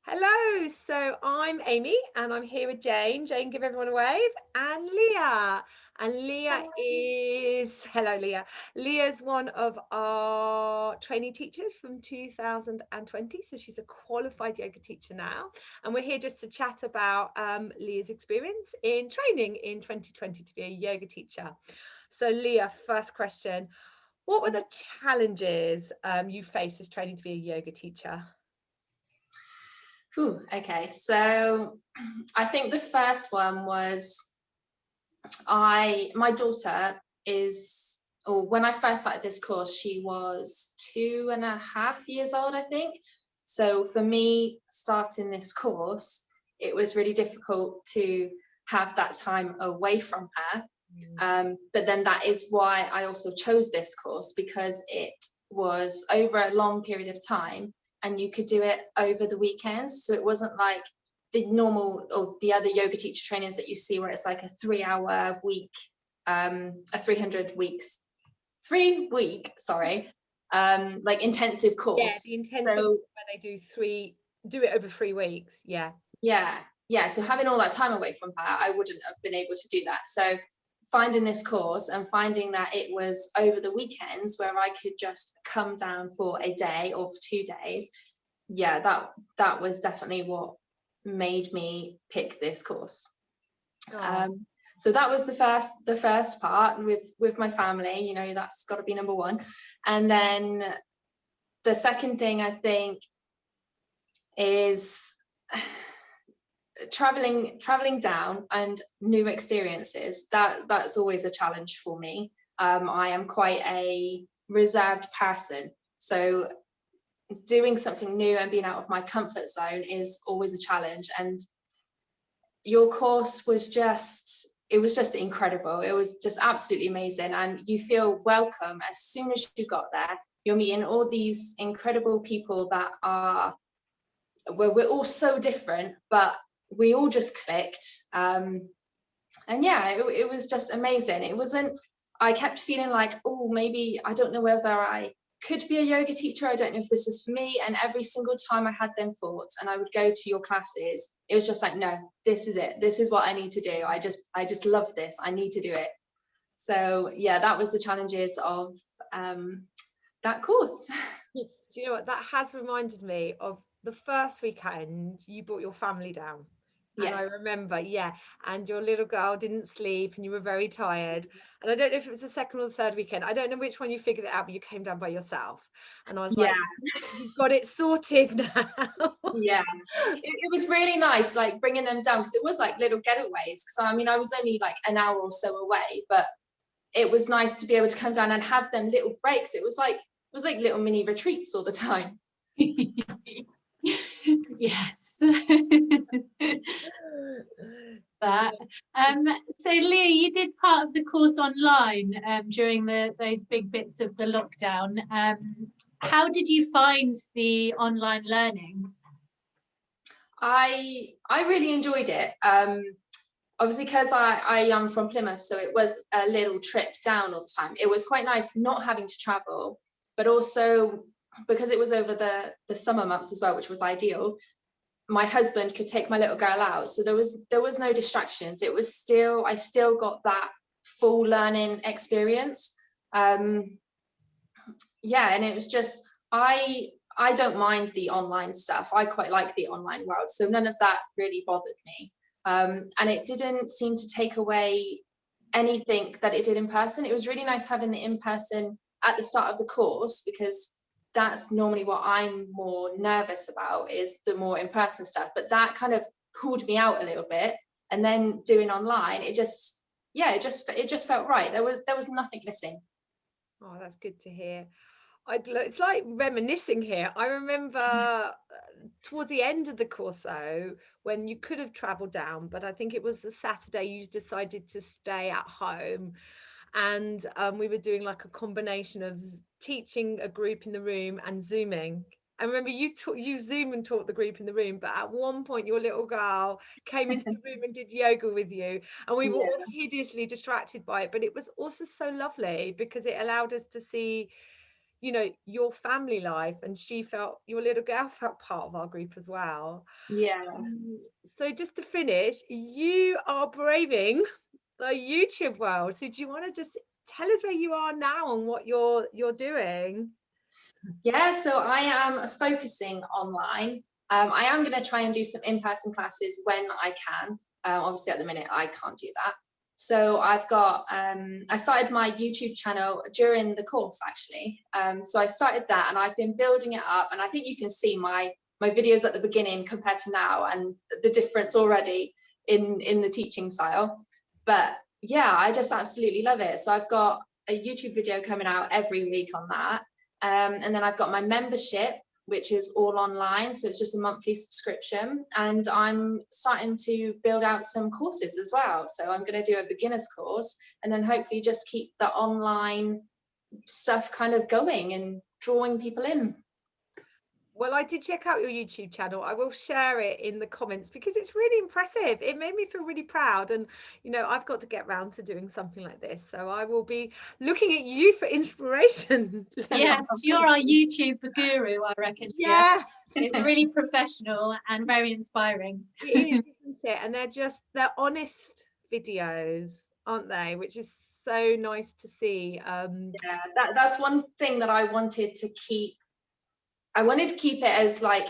Hello, so I'm Amy and I'm here with Jane. Jane, give everyone a wave. And Leah. And Leah is, hello, Leah. Leah's one of our trainee teachers from 2020. So she's a qualified yoga teacher now. And we're here just to chat about Leah's experience in training in 2020 to be a yoga teacher. So, Leah, first question. What were the challenges you faced as training to be a yoga teacher? Okay, so I think the first one was my daughter is, or when I first started this course, she was 2.5 years old, I think. So for me, starting this course, it was really difficult to have that time away from her. But then that is why I also chose this course, because it was over a long period of time and you could do it over the weekends. So it wasn't like the normal or the other yoga teacher trainings that you see where it's like a 3-hour week, a 3-week, sorry, like intensive Yeah, course. the intensive So where they do it over 3 weeks. Yeah. yeah, so having all that time away from her, I wouldn't have been able to do that. So finding this course and finding that it was over the weekends where I could just come down for a day or for 2 days, yeah, that was definitely what made me pick this course. Oh, So that was the first part with my family. That's got to be number one. And then the second thing I think is traveling down and new experiences. That's always a challenge for me. I am quite a reserved person, so doing something new and being out of my comfort zone is always a challenge. And your course was just incredible. It was just absolutely amazing, and you feel welcome as soon as you got there. You're meeting all these incredible people that are, well, we're all so different, but we all just clicked. And yeah, it was just amazing. It wasn't, I kept feeling like, oh, maybe I don't know whether I could be a yoga teacher. I don't know if this is for me. And every single time I had them thoughts and I would go to your classes, it was just like, no, this is it. This is what I need to do. I just love this. I need to do it. So yeah, that was the challenges of that course. do you know what? That has reminded me of the first weekend you brought your family down. And I Yes. remember, yeah, and your little girl didn't sleep and you were very tired. And I don't know if it was the second or the third weekend. I don't know which one you figured it out, but you came down by yourself. And I was Yeah. like, you've got it sorted now. Yeah, it was really nice, like bringing them down, because it was like little getaways. Because I mean, I was only like an hour or so away, but it was nice to be able to come down and have them little breaks. It was like little mini retreats all the time. Yes. That. So Leah, you did part of the course online during those big bits of the lockdown. How did you find the online learning? I really enjoyed it. Obviously, because I am from Plymouth, so it was a little trip down all the time. It was quite nice not having to travel, but also because it was over the summer months as well, which was ideal. My husband could take my little girl out, so there was no distractions. I still got that full learning experience. Yeah, and it was just, I don't mind the online stuff. I quite like the online world, so none of that really bothered me. And it didn't seem to take away anything that it did in person. It was really nice having it in person at the start of the course, because that's normally what I'm more nervous about, is the more in-person stuff. But that kind of pulled me out a little bit. And then doing online, it just felt right. There was nothing missing. Oh, that's good to hear. It's like reminiscing here. I remember towards the end of the course, though, when you could have traveled down, but I think it was the Saturday you decided to stay at home. And we were doing like a combination of teaching a group in the room and Zooming. I remember you Zoom and taught the group in the room, but at one point your little girl came into the room and did yoga with you, and we were all hideously distracted by it. But it was also so lovely because it allowed us to see you know, your family life, and your little girl felt part of our group as well. Yeah. So just to finish, you are braving the YouTube world. So do you want to just tell us where you are now and what you're doing? Yeah, so I am focusing online. I am going to try and do some in-person classes when I can. Obviously, at the minute, I can't do that. So I've got, I started my YouTube channel during the course, actually. So I started that, and I've been building it up. And I think you can see my videos at the beginning compared to now, and the difference already in the teaching style. But yeah, I just absolutely love it. So I've got a YouTube video coming out every week on that. And then I've got my membership, which is all online. So it's just a monthly subscription. And I'm starting to build out some courses as well. So I'm going to do a beginner's course, and then hopefully just keep the online stuff kind of going and drawing people in. Well, I did check out your YouTube channel. I will share it in the comments because it's really impressive. It made me feel really proud. And, you know, I've got to get round to doing something like this. So I will be looking at you for inspiration. Yes, you're our YouTube guru, I reckon. Yeah. It's really professional and very inspiring. It is, isn't it? And they're honest videos, aren't they? Which is so nice to see. Yeah, that's one thing that I wanted to keep. I wanted to keep it as like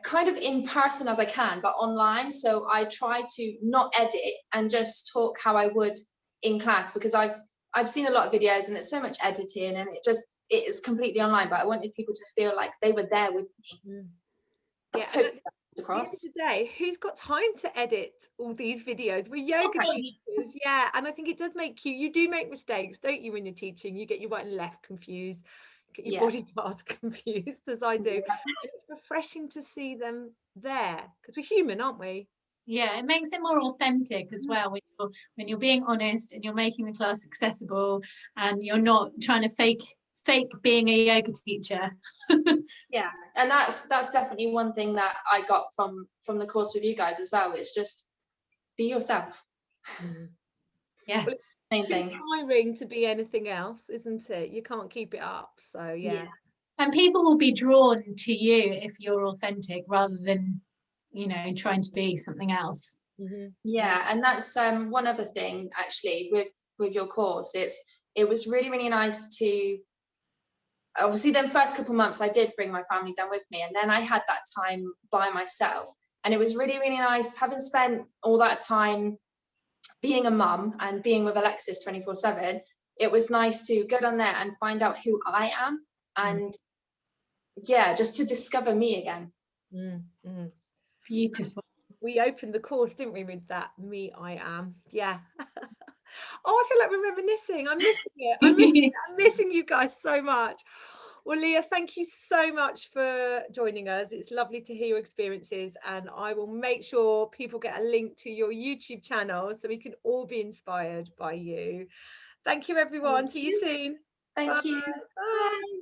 kind of in person as I can, but online. So I try to not edit and just talk how I would in class, because I've seen a lot of videos and it's so much editing, and it is completely online. But I wanted people to feel like they were there with me. Yeah. Across. Today, who's got time to edit all these videos? We're yoga teachers, yeah, and I think it does make you do make mistakes, don't you, when you're teaching? You get your right and left confused, get your body parts confused, as I do. And it's refreshing to see them there, because we're human, aren't we? Yeah, it makes it more authentic as well when you're being honest and you're making the class accessible, and you're not trying to fake being a yoga teacher. Yeah, and that's definitely one thing that I got from the course with you guys as well. It's just be yourself. Yes. Well, same thing. It's tiring to be anything else, isn't it? You can't keep it up. So yeah. And people will be drawn to you if you're authentic rather than, you know, trying to be something else. Yeah, and that's one other thing actually with your course. It was really, really nice to, obviously then first couple months I did bring my family down with me, and then I had that time by myself, and it was really, really nice having spent all that time being a mum and being with Alexis 24/7. It was nice to go down there and find out who I am, and yeah, just to discover me again. Beautiful. We opened the course, didn't we, with that "me I am"? Yeah. Oh, I feel like we're reminiscing. I'm missing it. I'm missing you guys so much. Well, Leah, thank you so much for joining us. It's lovely to hear your experiences, and I will make sure people get a link to your YouTube channel so we can all be inspired by you. Thank you, everyone. See you soon. Thank you. Bye.